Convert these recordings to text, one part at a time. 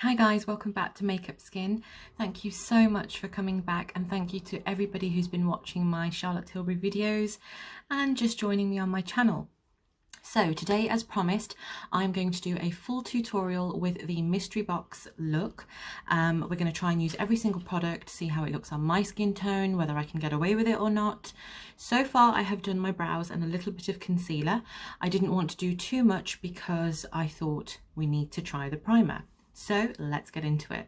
Hi guys, welcome back to Makeup Skin. Thank you so much for coming back, and thank you to everybody who's been watching my Charlotte Tilbury videos and just joining me on my channel. So today, as promised, I'm going to do a full tutorial with the mystery box look. We're going to try and use every single product, see how it looks on my skin tone, whether I can get away with it or not. So far I have done my brows and a little bit of concealer. I didn't want to do too much because I thought we need to try the primer. So let's get into it.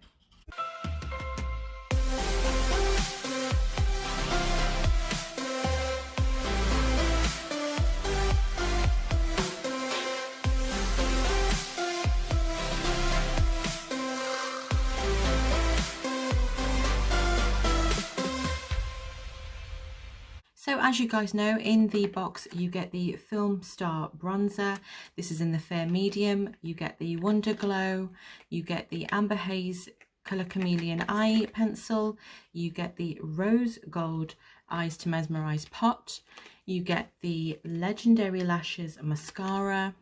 So as you guys know, in the box you get the Film Star bronzer. This is in the fair medium. You get the Wonder Glow, you get the Amber Haze Colour Chameleon eye pencil, you get the Rose Gold Eyes to Mesmerize pot, you get the Legendary Lashes mascara,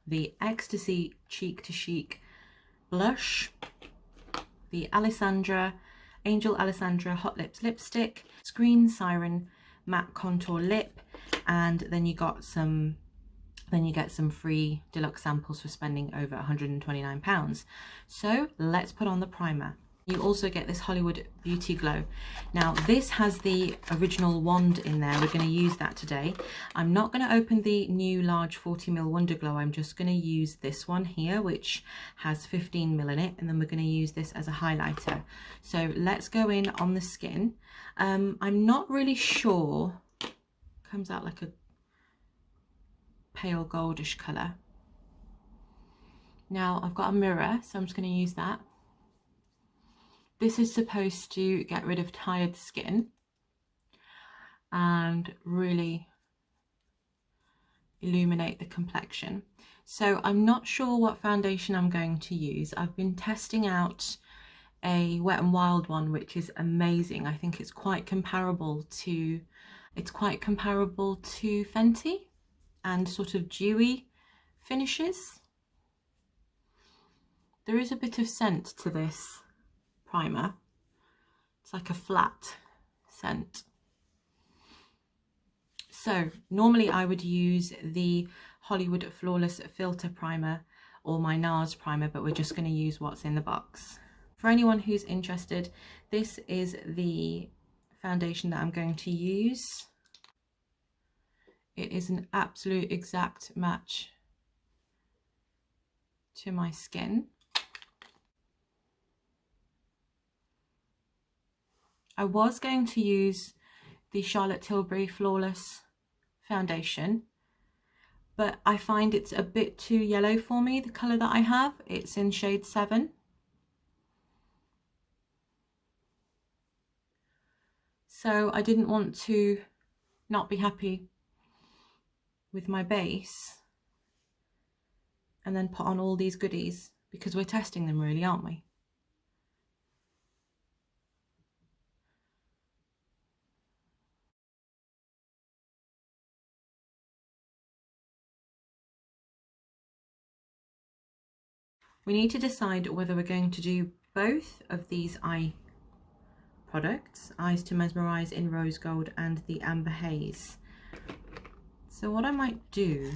the Ecstasy Cheek to Chic blush, the Angel Alessandra Hot Lips lipstick, Screen Siren matte contour lip, and then you get some free deluxe samples for spending over £129. So let's put on the primer. You also get this Hollywood Beauty Glow. Now this has the original wand in there. We're going to use that today. I'm not going to open the new large 40ml Wonder Glow. I'm just going to use this one here, which has 15ml in it, and then we're going to use this as a highlighter. So let's go in on the skin. I'm not really sure. Comes out like a pale goldish colour. Now I've got a mirror, so I'm just going to use that. This is supposed to get rid of tired skin and really illuminate the complexion. So I'm not sure what foundation I'm going to use. I've been testing out a Wet n Wild one, which is amazing. I think it's quite comparable to Fenty and sort of dewy finishes. There is a bit of scent to this primer. It's like a flat scent. So normally I would use the Hollywood Flawless Filter Primer or my NARS primer, but we're just going to use what's in the box. For anyone who's interested, this is the foundation that I'm going to use. It is an absolute exact match to my skin. I was going to use the Charlotte Tilbury Flawless foundation, but I find it's a bit too yellow for me, the colour that I have. It's in shade 7. So I didn't want to not be happy with my base and then put on all these goodies, because we're testing them really, aren't we? We need to decide whether we're going to do both of these eye products, Eyes to Mesmerize in Rose Gold and the Amber Haze. So what I might do,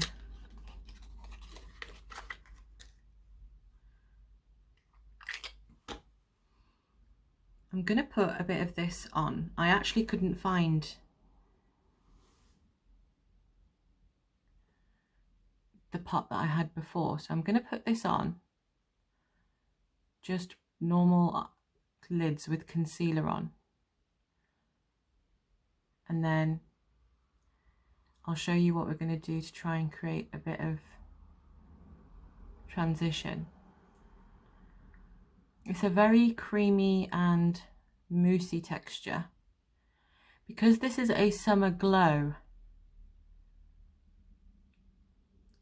I'm going to put a bit of this on. I actually couldn't find the pot that I had before, so I'm going to put this on. Just normal lids with concealer on, and then I'll show you what we're going to do to try and create a bit of transition. It's a very creamy and moussey texture. Because this is a summer glow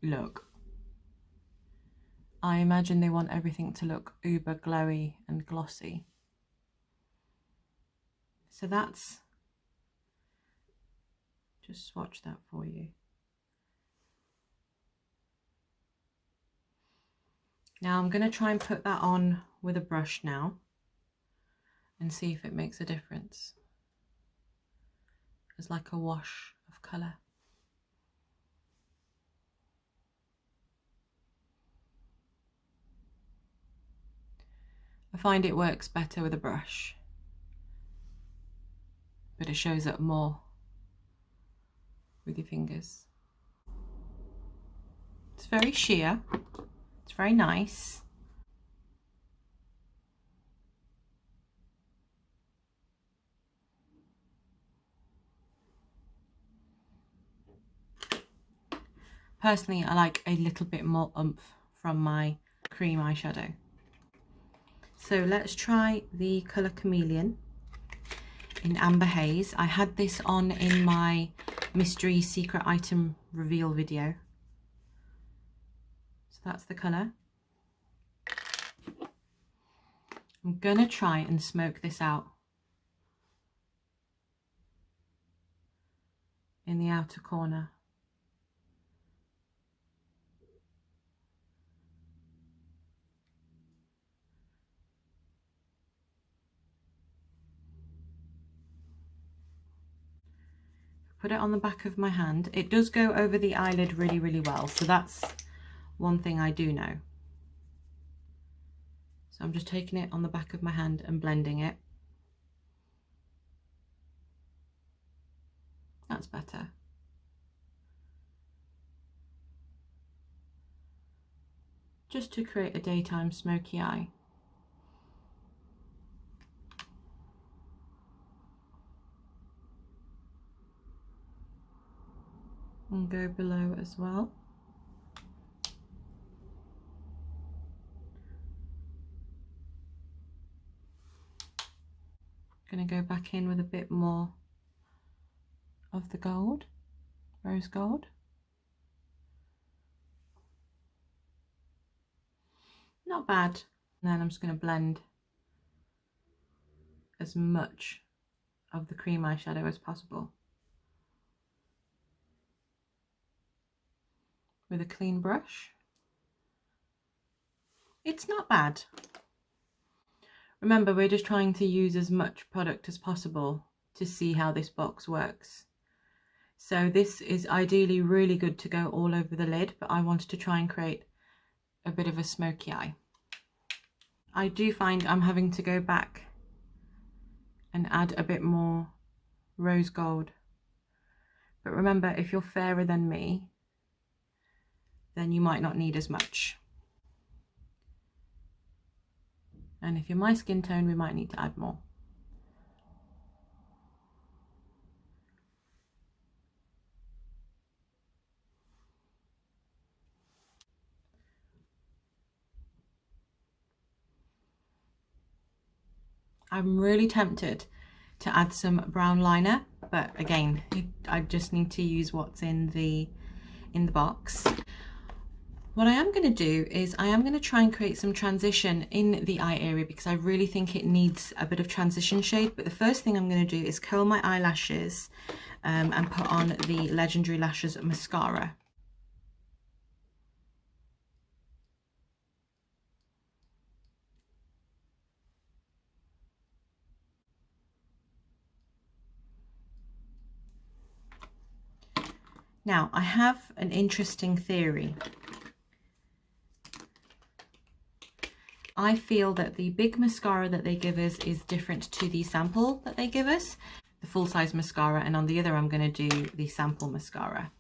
look, I imagine they want everything to look uber glowy and glossy. So that's, just swatch that for you. Now I'm going to try and put that on with a brush now and see if it makes a difference. It's like a wash of colour. I find it works better with a brush, but it shows up more with your fingers. It's very sheer, it's very nice. Personally, I like a little bit more oomph from my cream eyeshadow. So let's try the colour Chameleon in Amber Haze. I had this on in my mystery secret item reveal video. So that's the colour. I'm gonna try and smoke this out in the outer corner. Put it on the back of my hand. It does go over the eyelid really, really well. So that's one thing I do know. So I'm just taking it on the back of my hand and blending it. That's better. Just to create a daytime smoky eye. And go below as well. Going to go back in with a bit more of the gold, rose gold. Not bad. And then I'm just going to blend as much of the cream eyeshadow as possible with a clean brush. It's not bad. Remember, we're just trying to use as much product as possible to see how this box works. So this is ideally really good to go all over the lid, but I wanted to try and create a bit of a smoky eye. I do find I'm having to go back and add a bit more rose gold. But remember, if you're fairer than me, then you might not need as much. And if you're my skin tone, we might need to add more. I'm really tempted to add some brown liner, but again, I just need to use what's in the box. What I am going to do is I am going to try and create some transition in the eye area because I really think it needs a bit of transition shade. But the first thing I'm going to do is curl my eyelashes and put on the Legendary Lashes mascara. Now, I have an interesting theory. I feel that the big mascara that they give us is different to the sample that they give us, the full-size mascara, and on the other I'm going to do the sample mascara.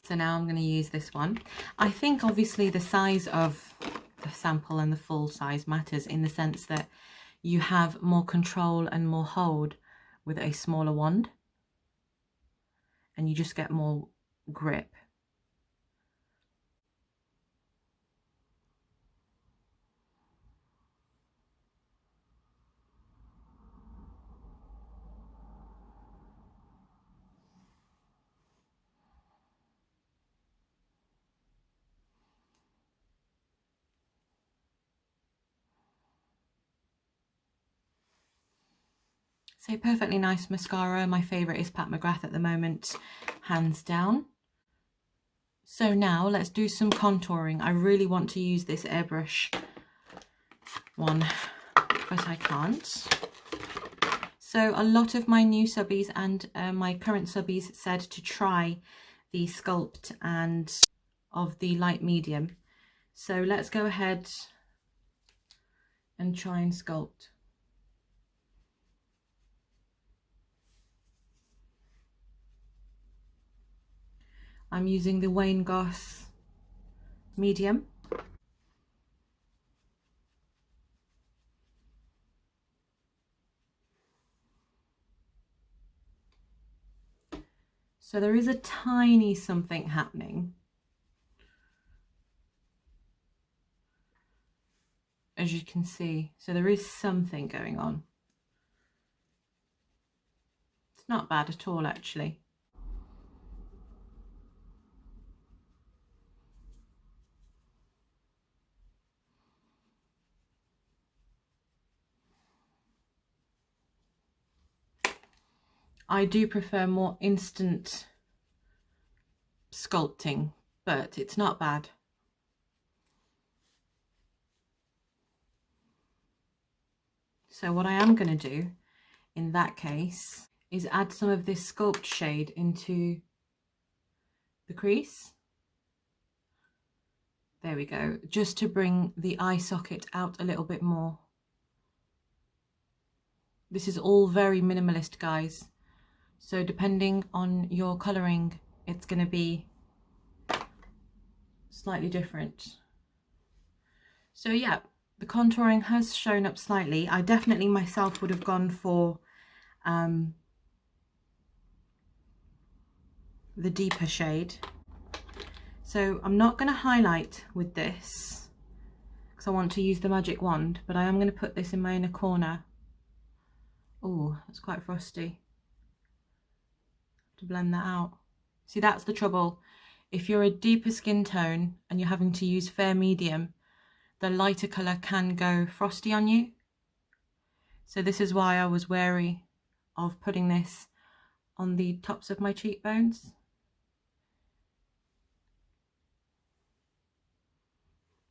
So now I'm going to use this one. I think obviously the size of the sample and the full size matters in the sense that you have more control and more hold with a smaller wand. and you just get more grip. So perfectly nice mascara. My favourite is Pat McGrath at the moment, hands down. So now let's do some contouring. I really want to use this airbrush one, but I can't. So a lot of my new subbies and my current subbies said to try the Sculpt and of the light medium. So let's go ahead and try and sculpt. I'm using the Wayne Goss medium. So there is a tiny something happening, as you can see. So there is something going on. It's not bad at all, actually. I do prefer more instant sculpting, but it's not bad. So what I am going to do in that case is add some of this Sculpt shade into the crease. There we go, just to bring the eye socket out a little bit more. This is all very minimalist, guys. So depending on your colouring, it's going to be slightly different. So yeah, the contouring has shown up slightly. I definitely myself would have gone for the deeper shade. So I'm not going to highlight with this because I want to use the magic wand, but I am going to put this in my inner corner. Oh, that's quite frosty. To blend that out. See, that's the trouble. If you're a deeper skin tone and you're having to use fair medium, the lighter colour can go frosty on you. So this is why I was wary of putting this on the tops of my cheekbones.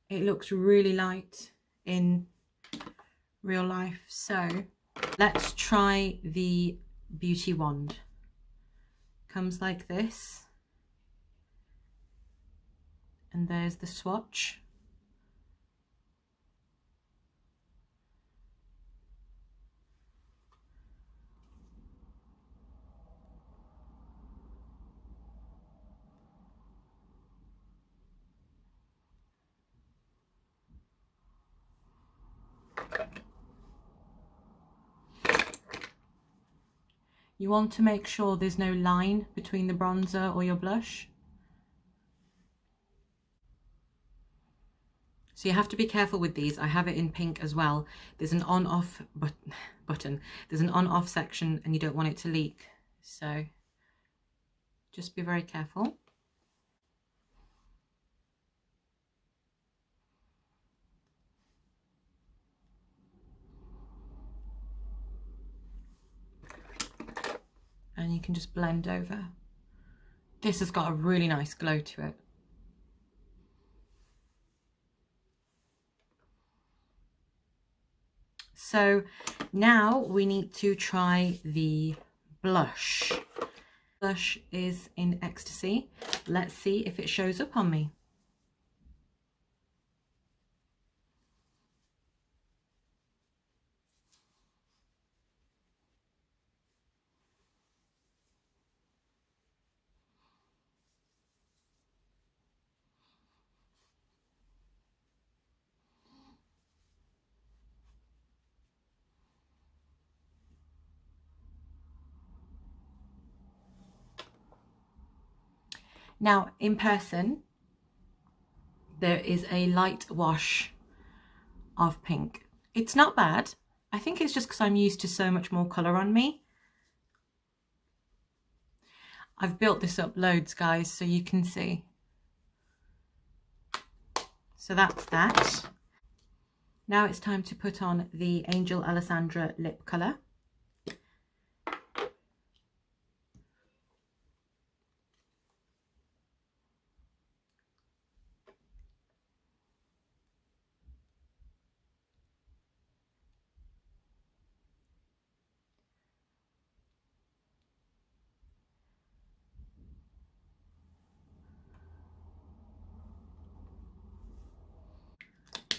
It looks really light in real life. So let's try the beauty wand. Comes like this, and there's the swatch. You want to make sure there's no line between the bronzer or your blush. So you have to be careful with these. I have it in pink as well. There's an on-off button. There's an on-off section and you don't want it to leak. So just be very careful. And you can just blend over. This has got a really nice glow to it. So now we need to try the blush. Blush is in Ecstasy. Let's see if it shows up on me. Now in person, there is a light wash of pink. It's not bad. I think it's just because I'm used to so much more colour on me. I've built this up loads, guys, so you can see. So that's that. Now it's time to put on the Angel Alessandra lip colour.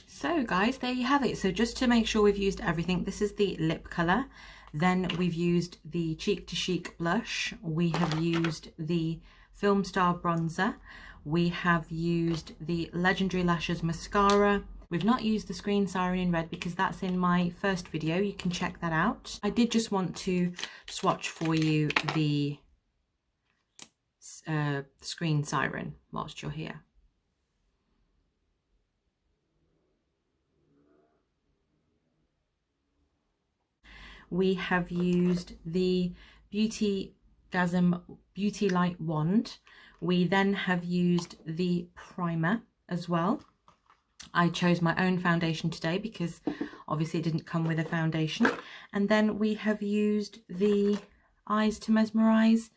So guys, there you have it. So just to make sure we've used everything, this is the lip colour. Then we've used the Cheek to Chic blush. We have used the Film Star bronzer. We have used the Legendary Lashes mascara. We've not used the Screen Siren in red because that's in my first video. You can check that out. I did just want to swatch for you the Screen Siren whilst you're here. We have used the Beautygasm Beauty Light Wand. We then have used the primer as well. I chose my own foundation today because obviously it didn't come with a foundation. And then we have used the Eyes to Mesmerize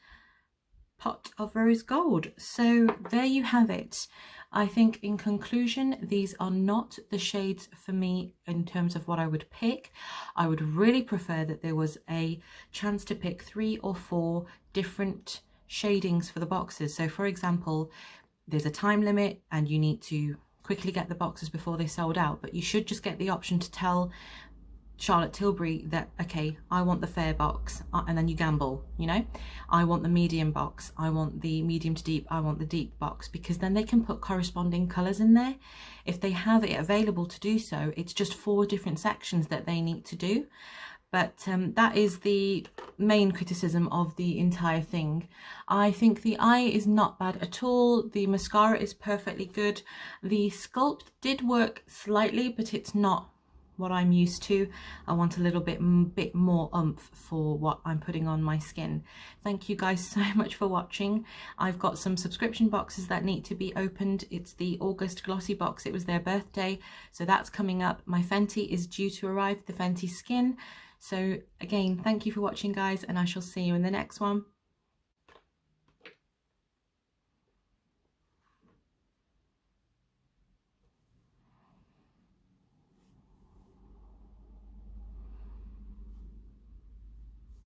Pot of Rose Gold. So there you have it. I think in conclusion, these are not the shades for me in terms of what I would pick. I would really prefer that there was a chance to pick 3 or 4 different shadings for the boxes. So for example, there's a time limit and you need to quickly get the boxes before they sold out, but you should just get the option to tell Charlotte Tilbury that, okay, I want the fair box, and then you gamble, you know, I want the medium box, I want the medium to deep, I want the deep box, because then they can put corresponding colours in there. If they have it available to do so, it's just 4 different sections that they need to do. But that is the main criticism of the entire thing. I think the eye is not bad at all. The mascara is perfectly good. The sculpt did work slightly, but it's not what I'm used to. I want a little bit more oomph for what I'm putting on my skin. Thank you guys so much for watching. I've got some subscription boxes that need to be opened. It's the August glossy box. It was their birthday, so that's coming up. My Fenty is due to arrive, the Fenty Skin. So again, thank you for watching, guys, and I shall see you in the next one.